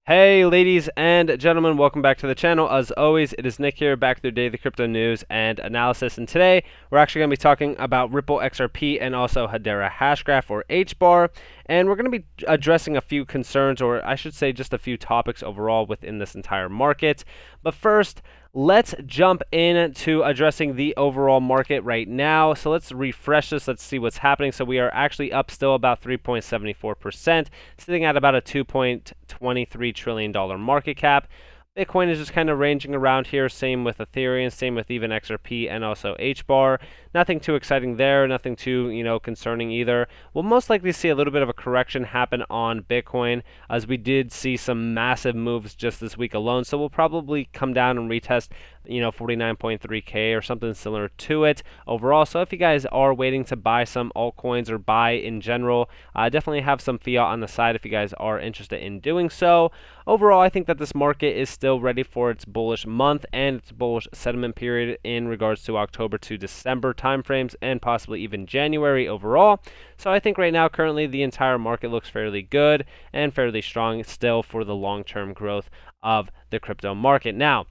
Hey ladies and gentlemen, welcome back to the channel. As always, it is Nick here, back with your daily crypto news and analysis. And today, we're actually going to be talking about Ripple XRP and also Hedera Hashgraph, or HBAR. And we're going to be addressing a few concerns, or I should say just a few topics overall within this entire market. But first, let's jump into addressing the overall market right now. So let's refresh this. Let's see what's happening. So we are actually up still about 3.74%, sitting at about a $2.23 trillion market cap. Bitcoin is just kind of ranging around here. Same with Ethereum, same with even XRP and also HBAR. Nothing too exciting there, nothing too, concerning either. We'll most likely see a little bit of a correction happen on Bitcoin, as we did see some massive moves just this week alone. So we'll probably come down and retest 49.3K or something similar to it overall. So if you guys are waiting to buy some altcoins or buy in general, definitely have some fiat on the side if you guys are interested in doing so. Overall, I think that this market is still ready for its bullish month and its bullish sentiment period in regards to October to December timeframes and possibly even January overall. So I think right now, currently, the entire market looks fairly good and fairly strong still for the long-term growth of the crypto market. Now,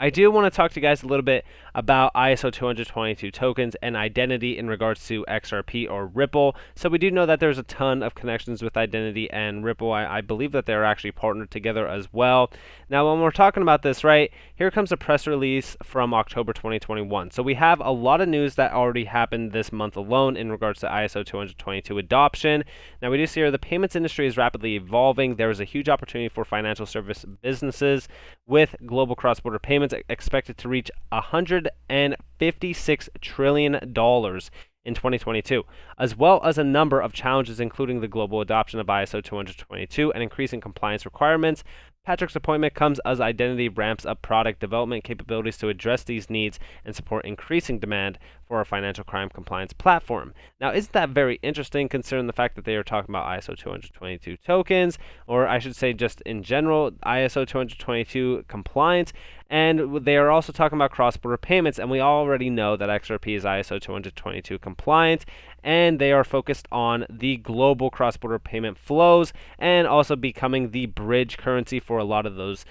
I do want to talk to you guys a little bit about ISO 222 tokens and identity in regards to XRP or Ripple. So we do know that there's a ton of connections with identity and Ripple. I believe that they're actually partnered together as well. Now, when we're talking about this, right, here comes a press release from October 2021. So we have a lot of news that already happened this month alone in regards to ISO 222 adoption. Now, we do see here the payments industry is rapidly evolving. There is a huge opportunity for financial service businesses with global cross-border payments expected to reach $156 trillion in 2022, as well as a number of challenges, including the global adoption of ISO 222 and increasing compliance requirements. Patrick's appointment comes as Identity ramps up product development capabilities to address these needs and support increasing demand for a financial crime compliance platform. Now, isn't that very interesting, considering the fact that they are talking about ISO 222 tokens, or I should say just in general, ISO 222 compliance, and they are also talking about cross-border payments, and we already know that XRP is ISO 222 compliant, and they are focused on the global cross-border payment flows and also becoming the bridge currency for a lot of those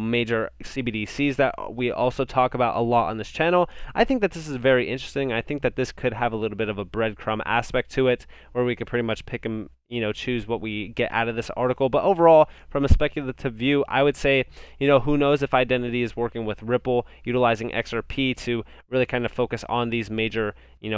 major CBDCs that we also talk about a lot on this channel. I think that this is very interesting. I think that this could have a little bit of a breadcrumb aspect to it, where we could pretty much pick and choose what we get out of this article. But overall, from a speculative view, I would say, who knows if Identity is working with Ripple, utilizing XRP to really kind of focus on these major,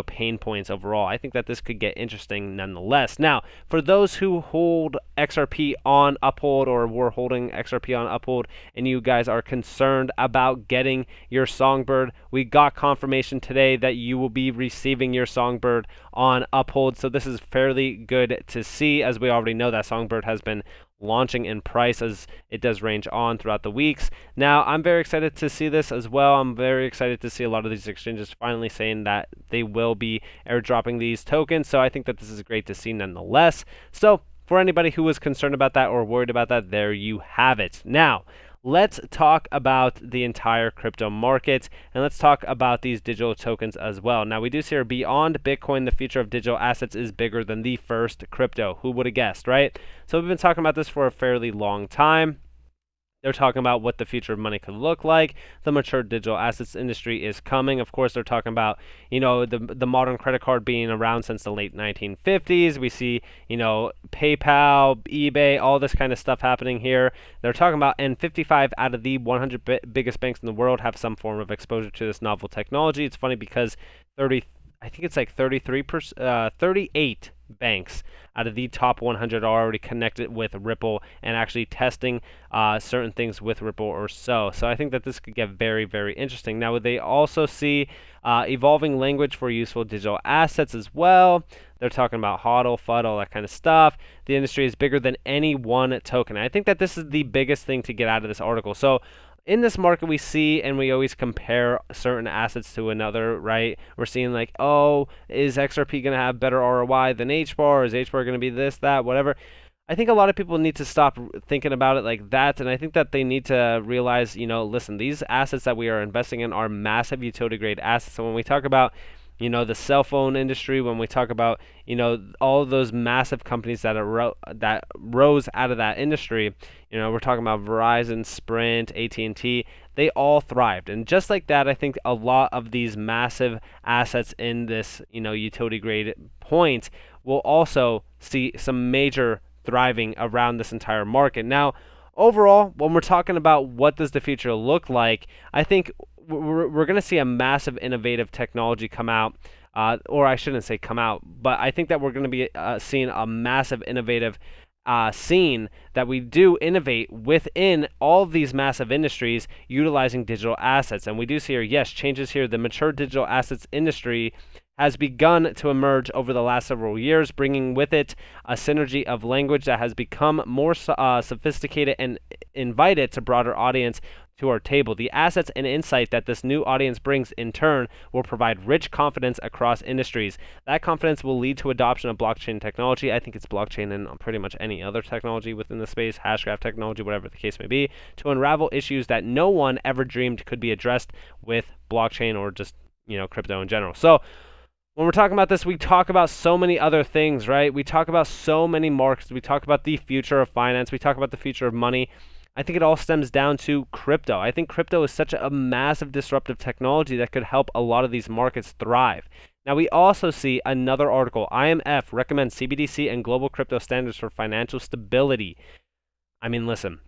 pain points overall. I think that this could get interesting nonetheless. Now, for those who hold XRP on Uphold or were holding XRP on Uphold, and you guys are concerned about getting your Songbird, we got confirmation today that you will be receiving your Songbird on Uphold. So this is fairly good to see, as we already know that Songbird has been launching in price as it does range on throughout the weeks. Now, I'm very excited to see this as well. I'm very excited to see a lot of these exchanges finally saying that they will be airdropping these tokens. So I think that this is great to see nonetheless. So for anybody who was concerned about that or worried about that, there you have it. Now, let's talk about the entire crypto market, and let's talk about these digital tokens as well. Now, we do see here, beyond Bitcoin, the future of digital assets is bigger than the first crypto. Who would have guessed, right? So we've been talking about this for a fairly long time. They're talking about what the future of money could look like. The mature digital assets industry is coming. Of course, they're talking about, the modern credit card being around since the late 1950s. We see, PayPal, eBay, all this kind of stuff happening here. They're talking about, and 55 out of the 100 biggest banks in the world have some form of exposure to this novel technology. It's funny because 38 banks out of the top 100 are already connected with Ripple and actually testing certain things with Ripple or so. So I think that this could get very, very interesting. Now, they also see evolving language for useful digital assets as well. They're talking about HODL, FUD, all that kind of stuff. The industry is bigger than any one token. I think that this is the biggest thing to get out of this article. So in this market, we see, and we always compare certain assets to another, right? We're seeing like, oh, is XRP going to have better ROI than HBAR? Is HBAR going to be this, that, whatever? I think a lot of people need to stop thinking about it like that, and I think that they need to realize, listen, these assets that we are investing in are massive utility grade assets. So when we talk about the cell phone industry, when we talk about, all of those massive companies that that rose out of that industry, we're talking about Verizon, Sprint, AT&T, they all thrived. And just like that, I think a lot of these massive assets in this, utility grade point will also see some major thriving around this entire market. Now, overall, when we're talking about what does the future look like, I think we're going to see a massive innovative technology come out, or I shouldn't say come out, but I think that we're going to be seeing a massive innovative scene that we do innovate within all of these massive industries utilizing digital assets. And we do see here, yes, changes here. The mature digital assets industry has begun to emerge over the last several years, bringing with it a synergy of language that has become more sophisticated and invited to broader audience to our table. The assets and insight that this new audience brings in turn will provide rich confidence across industries. That confidence will lead to adoption of blockchain technology. I think it's blockchain and pretty much any other technology within the space, hashgraph technology, whatever the case may be, to unravel issues that no one ever dreamed could be addressed with blockchain or just, crypto in general. So when we're talking about this, we talk about so many other things, right? We talk about so many markets. We talk about the future of finance. We talk about the future of money. I think it all stems down to crypto. I think crypto is such a massive disruptive technology that could help a lot of these markets thrive. Now, we also see another article. IMF recommends CBDC and global crypto standards for financial stability. I mean, listen.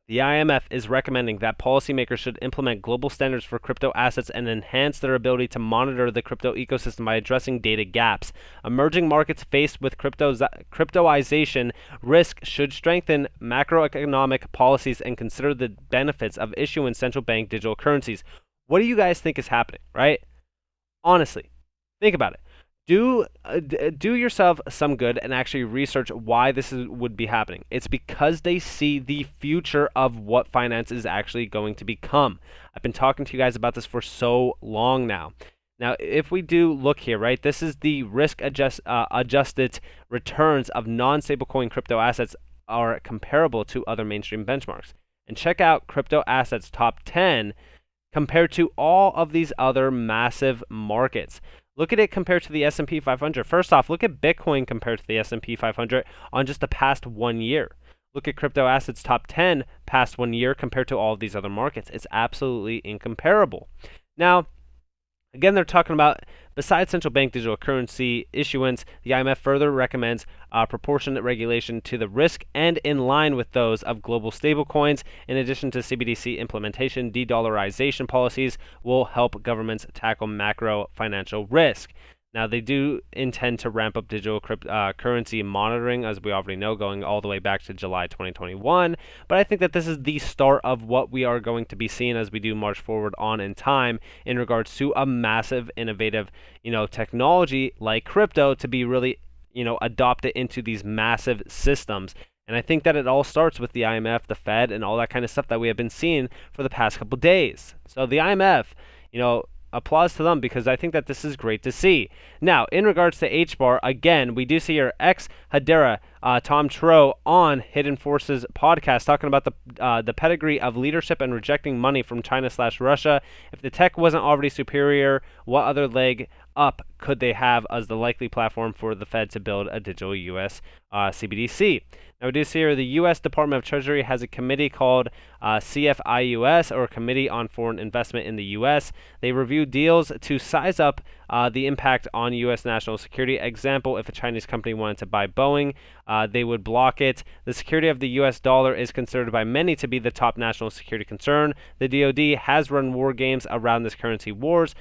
The IMF is recommending that policymakers should implement global standards for crypto assets and enhance their ability to monitor the crypto ecosystem by addressing data gaps. Emerging markets faced with cryptoization risk should strengthen macroeconomic policies and consider the benefits of issuing central bank digital currencies. What do you guys think is happening, right? Honestly, think about it. Do yourself some good and actually research why this would be happening. It's because they see the future of what finance is actually going to become. I've been talking to you guys about this for so long now. Now, if we do look here, right, this is the adjusted returns of non-stablecoin crypto assets are comparable to other mainstream benchmarks. And check out crypto assets top 10 compared to all of these other massive markets. Look at it compared to the S&P 500. First off, look at Bitcoin compared to the S&P 500 on just the past 1 year. Look at crypto assets top 10 past 1 year compared to all of these other markets. It's absolutely incomparable. Now, again, they're talking about, besides central bank digital currency issuance, the IMF further recommends proportionate regulation to the risk and in line with those of global stablecoins. In addition to CBDC implementation, de-dollarization policies will help governments tackle macro financial risk. Now, they do intend to ramp up digital currency monitoring, as we already know, going all the way back to July 2021. But I think that this is the start of what we are going to be seeing as we do march forward on in time in regards to a massive, innovative, technology like crypto to be really, adopted into these massive systems. And I think that it all starts with the IMF, the Fed, and all that kind of stuff that we have been seeing for the past couple days. So the IMF, applause to them, because I think that this is great to see. Now, in regards to HBAR, again, we do see your ex-Hedera, Tom Tro, on Hidden Forces podcast, talking about the pedigree of leadership and rejecting money from China/Russia. If the tech wasn't already superior, what other leg up could they have as the likely platform for the Fed to build a digital U.S. CBDC? Now, we do see here the U.S. Department of Treasury has a committee called CFIUS, or Committee on Foreign Investment in the U.S. They review deals to size up the impact on U.S. national security. Example, if a Chinese company wanted to buy Boeing, they would block it. The security of the U.S. dollar is considered by many to be the top national security concern. The DoD has run war games around this currency wars.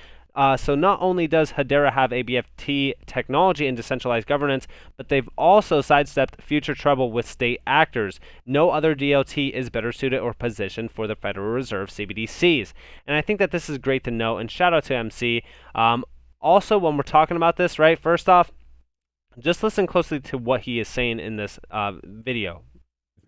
So not only does Hedera have ABFT technology and decentralized governance, but they've also sidestepped future trouble with state actors. No other DLT is better suited or positioned for the Federal Reserve CBDCs. And I think that this is great to know, and shout out to MC. Also, when we're talking about this, right, first off, just listen closely to what he is saying in this video.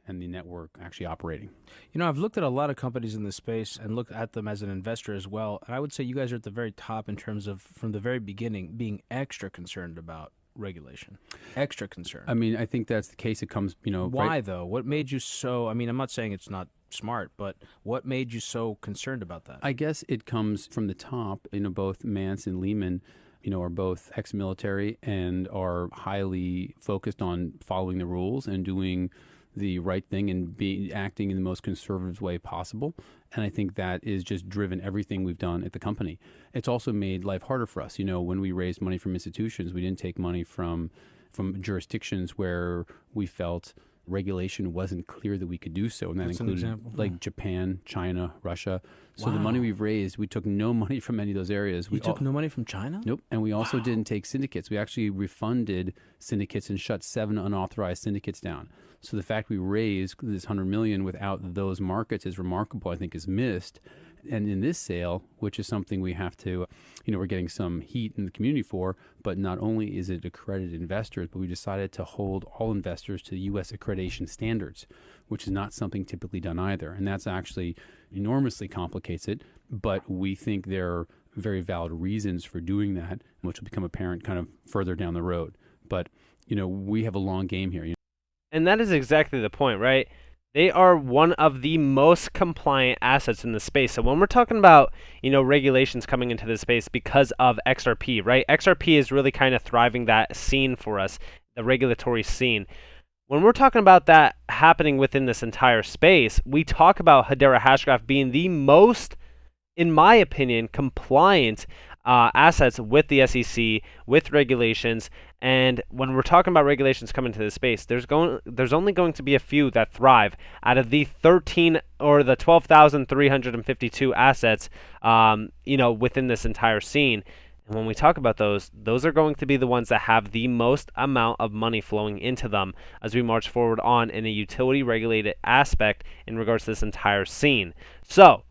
And the network actually operating. I've looked at a lot of companies in this space and looked at them as an investor as well. And I would say you guys are at the very top in terms of, from the very beginning, being extra concerned about regulation. Extra concerned. I mean, I think that's the case. It comes, Why, right? though? What made you so, I'm not saying it's not smart, but what made you so concerned about that? I guess it comes from the top, both Mance and Lehman are both ex-military and are highly focused on following the rules and doing the right thing and acting in the most conservative way possible. And I think that is just driven everything we've done at the company. It's also made life harder for us. When we raised money from institutions, we didn't take money from jurisdictions where we felt regulation wasn't clear that we could do so. And that included like Japan, China, Russia. So the money we've raised, we took no money from any of those areas. You took no money from China? Nope. And we also didn't take syndicates. We actually refunded syndicates and shut 7 unauthorized syndicates down. So the fact we raised this $100 million without those markets is remarkable, I think, is missed. And in this sale, which is something we have to, we're getting some heat in the community for, but not only is it accredited investors, but we decided to hold all investors to U.S. accreditation standards, which is not something typically done either. And that's actually enormously complicates it, but we think there are very valid reasons for doing that, which will become apparent kind of further down the road. But, we have a long game here. And that is exactly the point, right? They are one of the most compliant assets in the space. So when we're talking about, regulations coming into the space because of XRP, right? XRP is really kind of thriving that scene for us, the regulatory scene. When we're talking about that happening within this entire space, we talk about Hedera Hashgraph being the most, in my opinion, compliant assets with the SEC, with regulations. And when we're talking about regulations coming to this space, there's only going to be a few that thrive out of the 12,352 assets, within this entire scene. And when we talk about those are going to be the ones that have the most amount of money flowing into them as we march forward on in a utility regulated aspect in regards to this entire scene. So,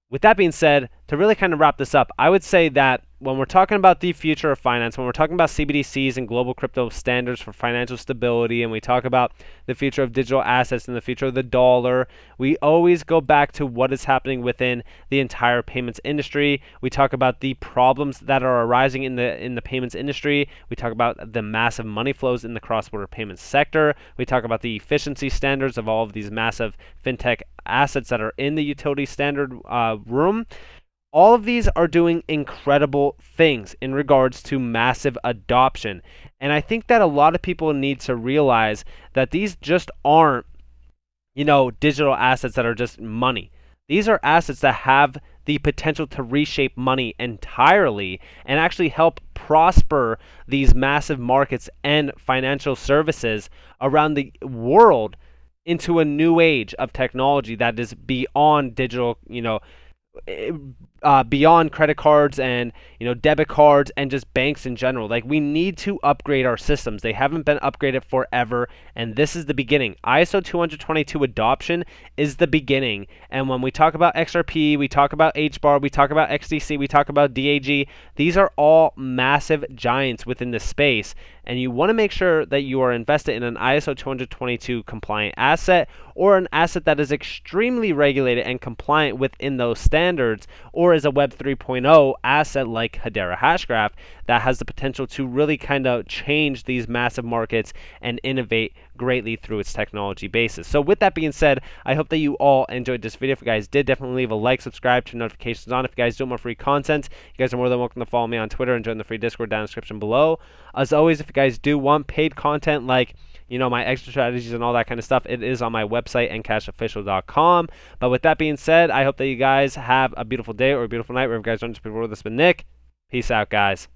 with that being said, to really kind of wrap this up, I would say that when we're talking about the future of finance, when we're talking about CBDCs and global crypto standards for financial stability, and we talk about the future of digital assets and the future of the dollar, we always go back to what is happening within the entire payments industry. We talk about the problems that are arising in the payments industry. We talk about the massive money flows in the cross-border payments sector. We talk about the efficiency standards of all of these massive fintech assets that are in the utility standard room. All of these are doing incredible things in regards to massive adoption. And I think that a lot of people need to realize that these just aren't, digital assets that are just money. These are assets that have the potential to reshape money entirely and actually help prosper these massive markets and financial services around the world into a new age of technology that is beyond digital, beyond credit cards and debit cards and just banks in general. Like, we need to upgrade our systems. They haven't been upgraded forever, and this is the beginning. ISO 222 adoption is the beginning. And when we talk about XRP, we talk about HBAR, we talk about XDC, we talk about DAG, these are all massive giants within the space. And you want to make sure that you are invested in an ISO 222 compliant asset, or an asset that is extremely regulated and compliant within those standards, or is a Web 3.0 asset like Hedera Hashgraph that has the potential to really kind of change these massive markets and innovate greatly through its technology basis. So with that being said, I hope that you all enjoyed this video. If you guys did, definitely leave a like, subscribe, turn notifications on. If you guys do more free content, you guys are more than welcome to follow me on Twitter and join the free Discord down in the description below. As always, if you guys do want paid content like my extra strategies and all that kind of stuff, it is on my website, NCashOfficial.com. But with that being said, I hope that you guys have a beautiful day or a beautiful night wherever you guys are. This has been Nick. Peace out, guys.